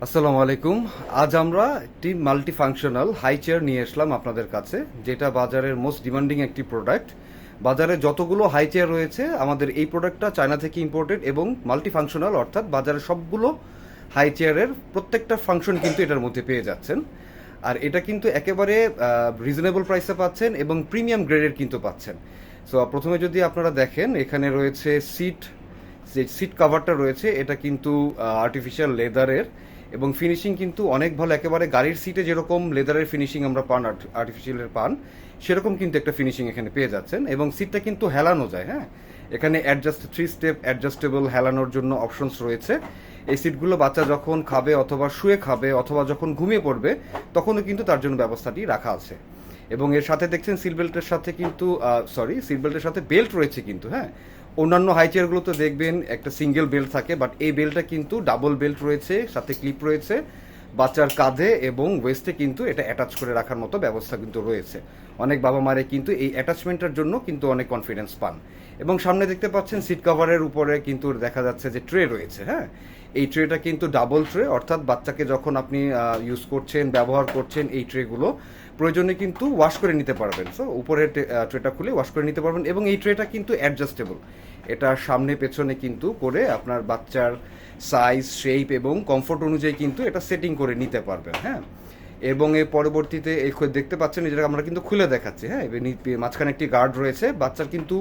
আসসালামু আলাইকুম। আজ আমরা একটি মাল্টি ফাংশনাল হাই চেয়ার নিয়ে আসলাম আপনাদের কাছে, যেটা বাজারের মোস্ট ডিমান্ডিং একটি প্রোডাক্ট। বাজারে যতগুলো হাই চেয়ার রয়েছে, আমাদের এই প্রোডাক্টটা চায়না থেকে ইম্পোর্টেড এবং মাল্টি ফাংশনাল, অর্থাৎ বাজারে সবগুলো হাই চেয়ারের প্রত্যেকটা ফাংশন কিন্তু এটার মধ্যে পেয়ে যাচ্ছেন। আর এটা কিন্তু একেবারে রিজনেবল প্রাইসে পাচ্ছেন এবং প্রিমিয়াম গ্রেডের কিন্তু পাচ্ছেন। সো প্রথমে যদি আপনারা দেখেন, এখানে রয়েছে যে সিট কাভারটা রয়েছে, এটা কিন্তু আর্টিফিশিয়াল লেদারের এবং ফিনিশিং কিন্তু অনেক ভালো। একেবারে গাড়ির সিটে যেরকম লেদারের ফিনিশিং আমরা পান, আর্টিফিশিয়ালের পান, সেরকম কিন্তু একটা ফিনিশিং এখানে পেয়ে যাচ্ছেন। এবং সিটটা কিন্তু হেলানো যায়। হ্যাঁ, এখানে 3 স্টেপ অ্যাডজাস্টেবল হেলানোর জন্য অপশনস রয়েছে। এই সিটগুলো বাচ্চা যখন খাবে অথবা শুয়ে খাবে অথবা যখন ঘুমিয়ে পড়বে, তখনও কিন্তু তার জন্য ব্যবস্থাটি রাখা আছে। এবং এর সাথে দেখছেন সিট বেল্টের সাথে বেল্ট রয়েছে কিন্তু। হ্যাঁ, অন্যান্য হাই চেয়ারগুলোতে দেখবেন একটা সিঙ্গেল বেল্ট থাকে, বাট এই বেল্টটা কিন্তু ডাবল বেল্ট রয়েছে, সাথে ক্লিপ রয়েছে। বাচ্চার কাঁধে এবং ওয়েস্টে কিন্তু এটা অ্যাটাচ করে রাখার মতো ব্যবস্থা কিন্তু রয়েছে। অনেক বাবা মারে কিন্তু এই অ্যাটাচমেন্টের জন্য কিন্তু অনেক কনফিডেন্স পান। এবং সামনে দেখতে পাচ্ছেন সিট কভারের উপরে কিন্তু দেখা যাচ্ছে যে ট্রে রয়েছে। হ্যাঁ, এই ট্রেটা কিন্তু ডাবল ট্রে, অর্থাৎ বাচ্চাকে যখন আপনি ইউজ করছেন, ব্যবহার করছেন, এই ট্রেগুলো প্রয়োজনে কিন্তু ওয়াশ করে নিতে পারবেন। সো উপরের ট্রেটা খুলে ওয়াশ করে নিতে পারবেন। এবং এই ট্রেটা কিন্তু অ্যাডজাস্টেবল, এটা সামনে পেছনে কিন্তু করে আপনার বাচ্চার সাইজ, শেপ এবং কমফোর্ট অনুযায়ী কিন্তু এটা সেটিং করে নিতে পারবেন। হ্যাঁ, এবং এর পরবর্তীতে এই দেখতে পাচ্ছেন, যেটা আমরা কিন্তু খুলে দেখাচ্ছি। হ্যাঁ, মাঝখানে একটি গার্ড রয়েছে। বাচ্চার কিন্তু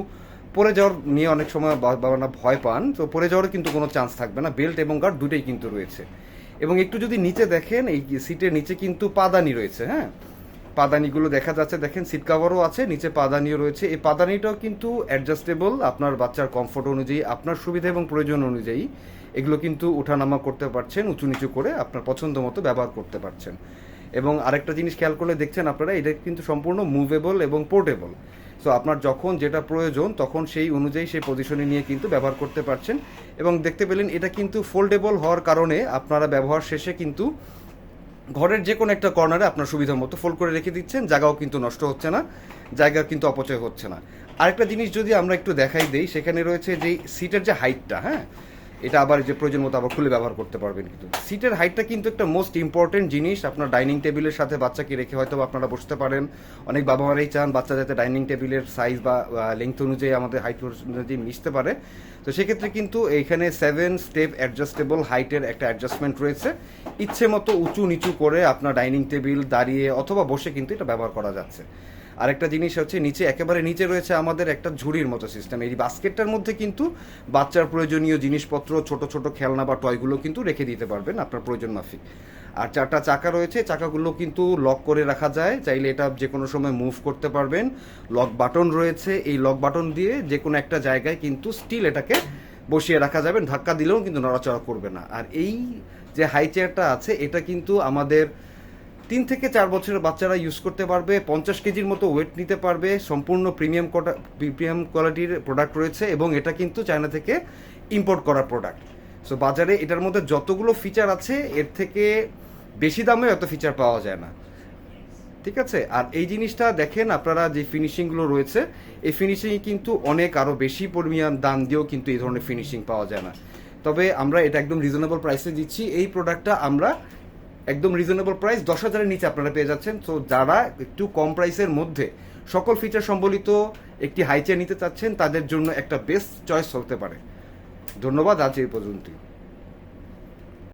পড়ে যাওয়ার নিয়ে অনেক সময় বাবারা ভয় পান, তো পড়ে যাওয়ারও কিন্তু কোনো চান্স থাকবে না। বেল্ট এবং গার্ড দুটোই কিন্তু রয়েছে। এবং একটু যদি নিচে দেখেন, এই সিটের নিচে কিন্তু পাদানি রয়েছে। হ্যাঁ, পাদানিগুলো দেখা যাচ্ছে, দেখেন সিট কাভারও আছে, নিচে পাদানিও রয়েছে। এই পাদানিটাও কিন্তু অ্যাডজাস্টেবল, আপনার বাচ্চার কমফোর্ট অনুযায়ী, আপনার সুবিধা এবং প্রয়োজন অনুযায়ী এগুলো কিন্তু ওঠানামা করতে পারছেন, উঁচু নিচু করে আপনার পছন্দ মতো ব্যবহার করতে পারছেন। এবং আরেকটা জিনিস খেয়াল করলে দেখছেন আপনারা, এটা কিন্তু সম্পূর্ণ মুভেবল এবং পোর্টেবল। সো আপনার যখন যেটা প্রয়োজন তখন সেই অনুযায়ী সেই পজিশনে নিয়ে কিন্তু ব্যবহার করতে পারছেন। এবং দেখতে পেলেন এটা কিন্তু ফোল্ডেবল হওয়ার কারণে আপনারা ব্যবহার শেষে কিন্তু ঘরের যে কোনো একটা কর্নারে আপনার সুবিধা মতো ফোল্ড করে রেখে দিচ্ছেন, জায়গাও কিন্তু নষ্ট হচ্ছে না, জায়গা কিন্তু অপচয় হচ্ছে না। আরেকটা জিনিস যদি আমরা একটু দেখাই দেই, সেখানে রয়েছে যে সিটের যে হাইটটা। হ্যাঁ, এটা আবার যে প্রয়োজন মতো আবার খুলে ব্যবহার করতে পারবেন। কিন্তু সিটের হাইটটা কিন্তু একটা মোস্ট ইম্পর্টেন্ট জিনিস। আপনার ডাইনিং টেবিলের সাথে বাচ্চাকে রেখে হয়তো আপনারা বসতে পারেন। অনেক বাবা মারাই চান বাচ্চা যাতে ডাইনিং টেবিলের সাইজ বা লেংথ অনুযায়ী, আমাদের হাইট অনুযায়ী মিশতে পারে। তো সেক্ষেত্রে কিন্তু এইখানে 7 স্টেপ অ্যাডজাস্টেবল হাইটের একটা অ্যাডজাস্টমেন্ট রয়েছে। ইচ্ছে মতো উঁচু নিচু করে আপনার ডাইনিং টেবিল দাঁড়িয়ে অথবা বসে কিন্তু এটা ব্যবহার করা যাচ্ছে। আরেকটা জিনিস হচ্ছে, একেবারে নিচে রয়েছে আমাদের একটা ঝুড়ির মতো সিস্টেম। এই বাস্কেটটার মধ্যে কিন্তু বাচ্চার প্রয়োজনীয় জিনিসপত্র, ছোট ছোট খেলনা বা টয়গুলো কিন্তু রেখে দিতে পারবেন আপনার প্রয়োজন মাফিক। আর 4টা চাকা রয়েছে, চাকাগুলো কিন্তু লক করে রাখা যায়, চাইলে এটা যে কোনো সময় মুভ করতে পারবেন। লক বাটন রয়েছে, এই লক বাটন দিয়ে যে কোনো একটা জায়গায় কিন্তু স্টিল এটাকে বসিয়ে রাখা যাবে, ধাক্কা দিলেও কিন্তু নড়াচড়া করবে না। আর এই যে হাই চেয়ারটা আছে, এটা কিন্তু আমাদের 3 থেকে 4 বছরের বাচ্চারা ইউজ করতে পারবে, 50 কেজির মতো ওয়েট নিতে পারবে। সম্পূর্ণ প্রিমিয়াম কোয়ালিটির প্রোডাক্ট রয়েছে এবং এটা কিন্তু চায়না থেকে ইম্পোর্ট করা প্রোডাক্ট। সো বাজারে এটার মধ্যে যতগুলো ফিচার আছে, এর থেকে বেশি দামে এত ফিচার পাওয়া যায় না। ঠিক আছে, আর এই জিনিসটা দেখেন আপনারা, যে ফিনিশিংগুলো রয়েছে, এই ফিনিশিং কিন্তু অনেক আরও বেশি পরিমাণ দাম দিয়েও কিন্তু এই ধরনের ফিনিশিং পাওয়া যায় না। তবে আমরা এটা একদম রিজনেবল প্রাইসে দিচ্ছি। এই প্রোডাক্টটা আমরা একদম রিজনেবল প্রাইস 10,000-এর নিচে আপনারা পেয়ে যাচ্ছেন। তো যারা একটু কম প্রাইসের মধ্যে সকল ফিচার সম্বলিত একটি হাই চেয়ার নিতে চাচ্ছেন, তাদের জন্য একটা বেস্ট চয়েস হতে পারে। ধন্যবাদ, আজ এই পর্যন্তই।